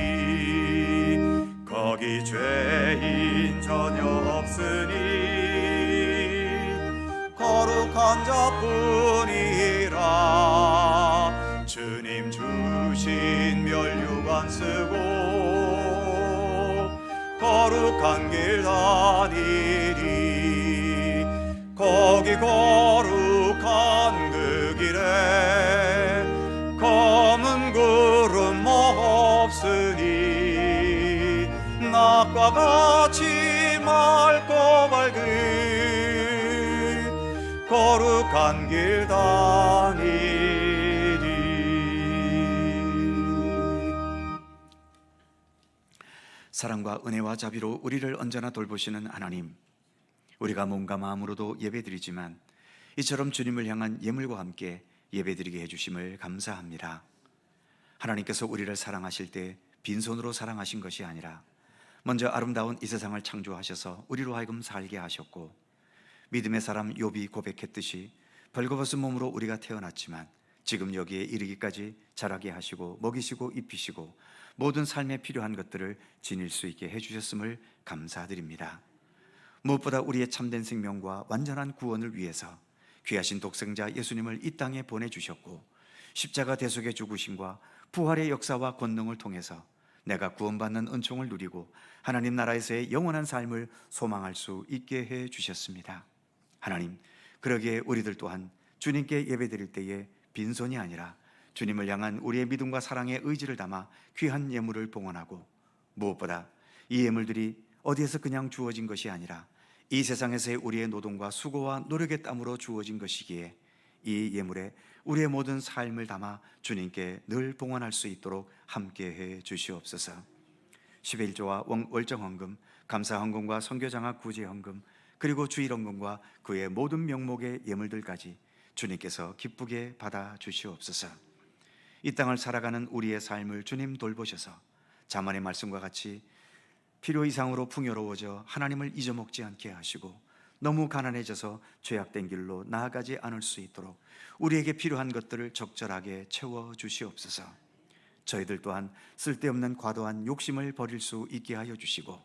거기 죄인 전혀 없으니 거룩한 자뿐이라. 주님 주신 멸류관 쓰고 거룩한 길 다니리. 거기 거룩한 그 길에 검은 구름 없으니 낮과 같이 맑고 밝은 거룩한 길 다니리. 사랑과 은혜와 자비로 우리를 언제나 돌보시는 하나님, 우리가 몸과 마음으로도 예배드리지만 이처럼 주님을 향한 예물과 함께 예배드리게 해주심을 감사합니다. 하나님께서 우리를 사랑하실 때 빈손으로 사랑하신 것이 아니라 먼저 아름다운 이 세상을 창조하셔서 우리로 하여금 살게 하셨고, 믿음의 사람 욥이 고백했듯이 벌거벗은 몸으로 우리가 태어났지만 지금 여기에 이르기까지 자라게 하시고 먹이시고 입히시고 모든 삶에 필요한 것들을 지닐 수 있게 해주셨음을 감사드립니다. 무엇보다 우리의 참된 생명과 완전한 구원을 위해서 귀하신 독생자 예수님을 이 땅에 보내주셨고, 십자가 대속의 죽으심과 부활의 역사와 권능을 통해서 내가 구원받는 은총을 누리고 하나님 나라에서의 영원한 삶을 소망할 수 있게 해주셨습니다. 하나님, 그러기에 우리들 또한 주님께 예배드릴 때에 빈손이 아니라 주님을 향한 우리의 믿음과 사랑의 의지를 담아 귀한 예물을 봉헌하고, 무엇보다 이 예물들이 어디에서 그냥 주어진 것이 아니라 이 세상에서의 우리의 노동과 수고와 노력의 땀으로 주어진 것이기에 이 예물에 우리의 모든 삶을 담아 주님께 늘 봉헌할 수 있도록 함께해 주시옵소서. 11조와 월정헌금, 감사헌금과 선교장학 구제헌금, 그리고 주일헌금과 그의 모든 명목의 예물들까지 주님께서 기쁘게 받아 주시옵소서. 이 땅을 살아가는 우리의 삶을 주님 돌보셔서 자만의 말씀과 같이 필요 이상으로 풍요로워져 하나님을 잊어먹지 않게 하시고, 너무 가난해져서 죄악된 길로 나아가지 않을 수 있도록 우리에게 필요한 것들을 적절하게 채워 주시옵소서. 저희들 또한 쓸데없는 과도한 욕심을 버릴 수 있게 하여 주시고,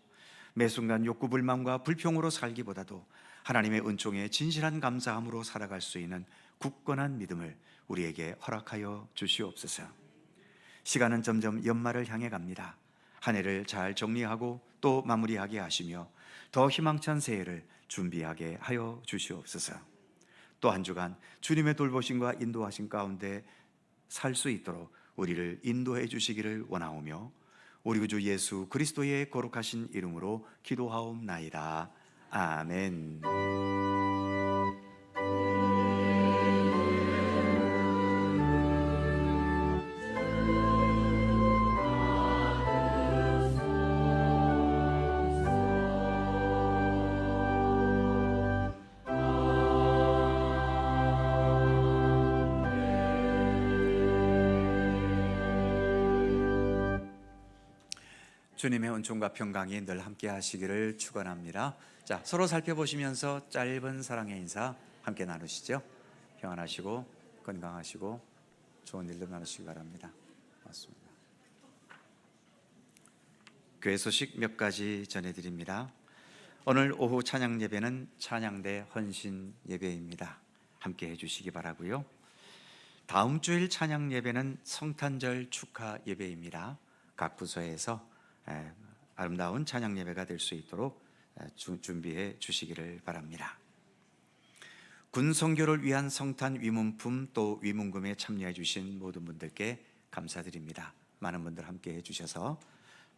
매 순간 욕구 불만과 불평으로 살기보다도 하나님의 은총에 진실한 감사함으로 살아갈 수 있는 굳건한 믿음을 우리에게 허락하여 주시옵소서. 시간은 점점 연말을 향해 갑니다. 한 해를 잘 정리하고 또 마무리하게 하시며 더 희망찬 새해를 준비하게 하여 주시옵소서. 또 한 주간 주님의 돌보심과 인도하심 가운데 살 수 있도록 우리를 인도해 주시기를 원하오며, 우리 구주 예수 그리스도의 거룩하신 이름으로 기도하옵나이다. 아멘. 주님의 은총과 평강이 늘 함께 하시기를 축원합니다. 자, 서로 살펴보시면서 짧은 사랑의 인사 함께 나누시죠. 평안하시고 건강하시고 좋은 일들 나누시기 바랍니다. 고맙습니다. 교회 소식 몇 가지 전해드립니다. 오늘 오후 찬양 예배는 찬양대 헌신 예배입니다. 함께 해주시기 바라고요. 다음 주일 찬양 예배는 성탄절 축하 예배입니다. 각 부서에서 아름다운 찬양 예배가 될 수 있도록 준비해 주시기를 바랍니다. 군 선교를 위한 성탄 위문품 또 위문금에 참여해 주신 모든 분들께 감사드립니다. 많은 분들 함께 해주셔서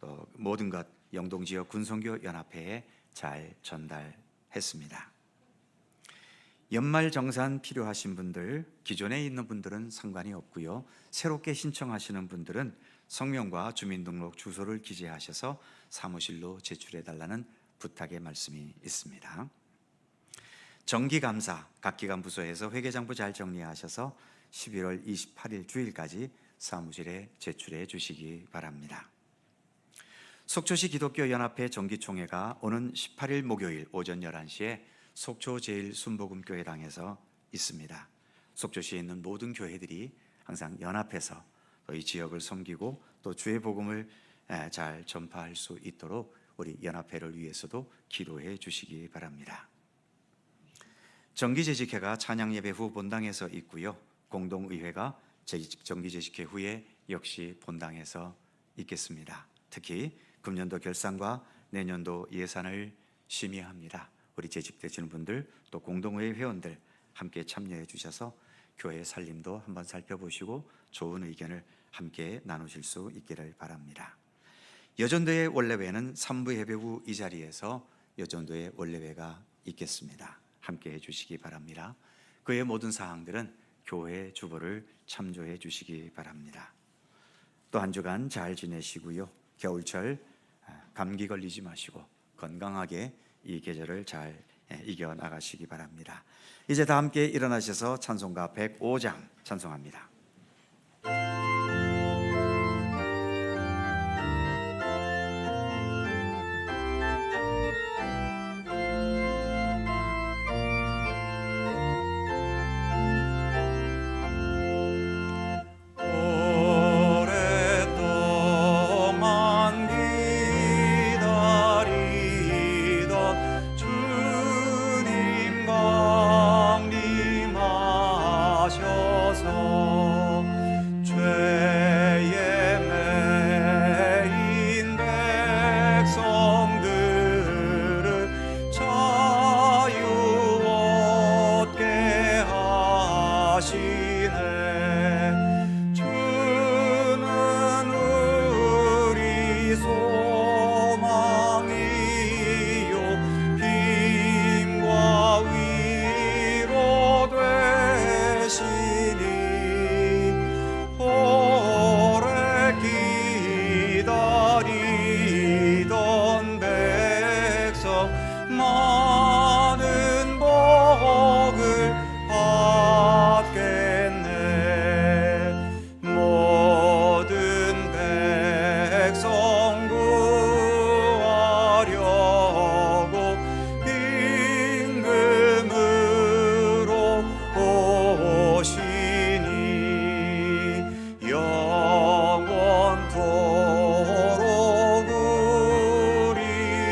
또 모든 것 영동지역 군선교연합회에 잘 전달했습니다. 연말 정산 필요하신 분들, 기존에 있는 분들은 상관이 없고요. 새롭게 신청하시는 분들은 성명과 주민등록 주소를 기재하셔서 사무실로 제출해 달라는 부탁의 말씀이 있습니다. 정기감사 각 기관 부서에서 회계장부 잘 정리하셔서 11월 28일 주일까지 사무실에 제출해 주시기 바랍니다. 속초시 기독교연합회 정기총회가 오는 18일 목요일 오전 11시에 속초 제1순복음교회당에서 있습니다. 속초시에 있는 모든 교회들이 항상 연합해서 이 지역을 섬기고 또 주의 복음을 잘 전파할 수 있도록 우리 연합회를 위해서도 기도해 주시기 바랍니다. 정기재직회가 찬양예배 후 본당에서 있고요. 공동의회가 정기재직회 후에 역시 본당에서 있겠습니다. 특히 금년도 결산과 내년도 예산을 심의합니다. 우리 재직되시는 분들 또 공동의회 회원들 함께 참여해 주셔서 교회 살림도 한번 살펴보시고 좋은 의견을 함께 나누실 수 있기를 바랍니다. 여전도의 원래회는 3부 예배 후 이 자리에서 여전도의 원래회가 있겠습니다. 함께 해주시기 바랍니다. 그의 모든 사항들은 교회 주보를 참조해 주시기 바랍니다. 또 한 주간 잘 지내시고요. 겨울철 감기 걸리지 마시고 건강하게 이 계절을 잘 이겨 나가시기 바랍니다. 이제 다 함께 일어나셔서 찬송가 105장 찬송합니다. 오랫동안 기다리던 주님 강림하셔서 죄에 매인 백성들을 자유 얻게 하시네. 주는 우리 소망이요 힘과 위로 되시니 오래 기다리던 백성 많은 복을 받겠네. 모든 백성 구하려고 임금으로 오시니 영원토록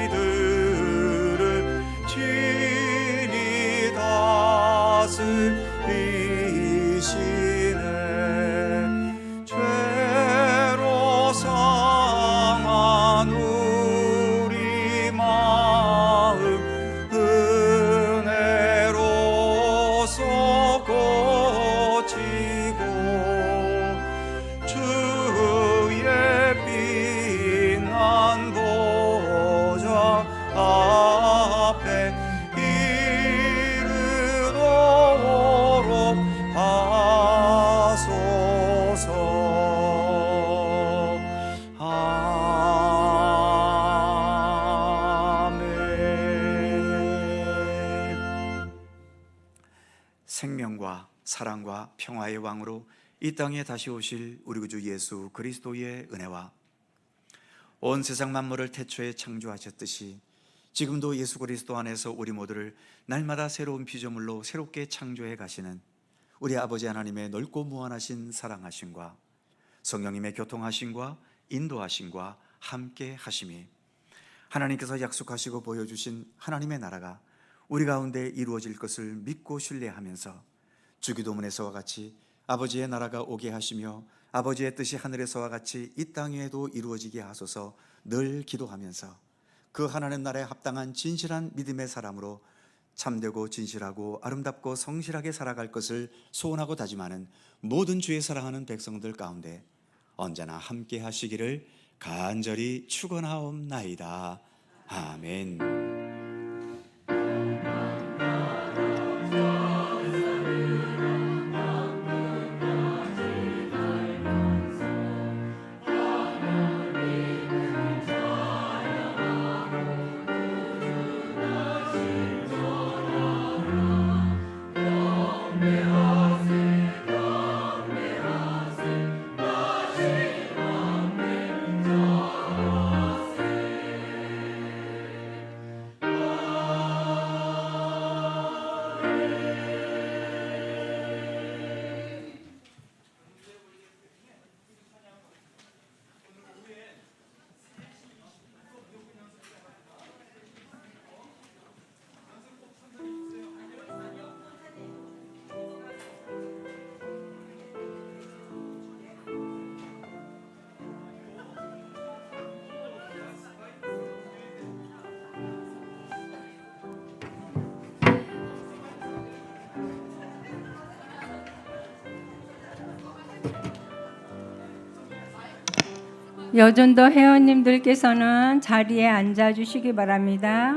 우리들을 친히 다스리시네. 죄로 상한 우리 마음 은혜로서 고치고 주의 빛난 보좌 앞에 이르도록 하소서. 아멘. 생명과 사랑과 평화의 왕으로 이 땅에 다시 오실 우리 구주 예수 그리스도의 은혜와 온 세상 만물을 태초에 창조하셨듯이 지금도 예수 그리스도 안에서 우리 모두를 날마다 새로운 피조물로 새롭게 창조해 가시는 우리 아버지 하나님의 넓고 무한하신 사랑하심과 성령님의 교통하심과 인도하심과 함께 하심이 하나님께서 약속하시고 보여주신 하나님의 나라가 우리 가운데 이루어질 것을 믿고 신뢰하면서 주기도문에서와 같이 아버지의 나라가 오게 하시며 아버지의 뜻이 하늘에서와 같이 이 땅 위에도 이루어지게 하소서 늘 기도하면서 그 하나님 나라에 합당한 진실한 믿음의 사람으로 참되고 진실하고 아름답고 성실하게 살아갈 것을 소원하고 다짐하는 모든 주의 사랑하는 백성들 가운데 언제나 함께 하시기를 간절히 축원하옵나이다. 아멘. 여전도 회원님들께서는 자리에 앉아 주시기 바랍니다.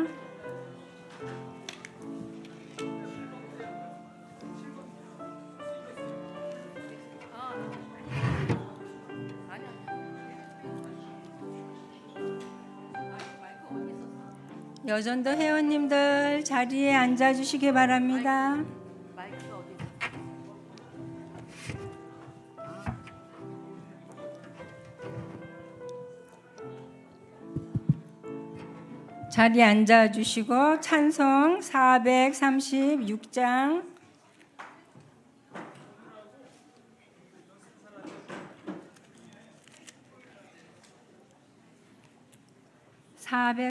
여전도 회원님들 자리에 앉아 주시기 바랍니다. 자리에 앉아 주시고 찬송 436장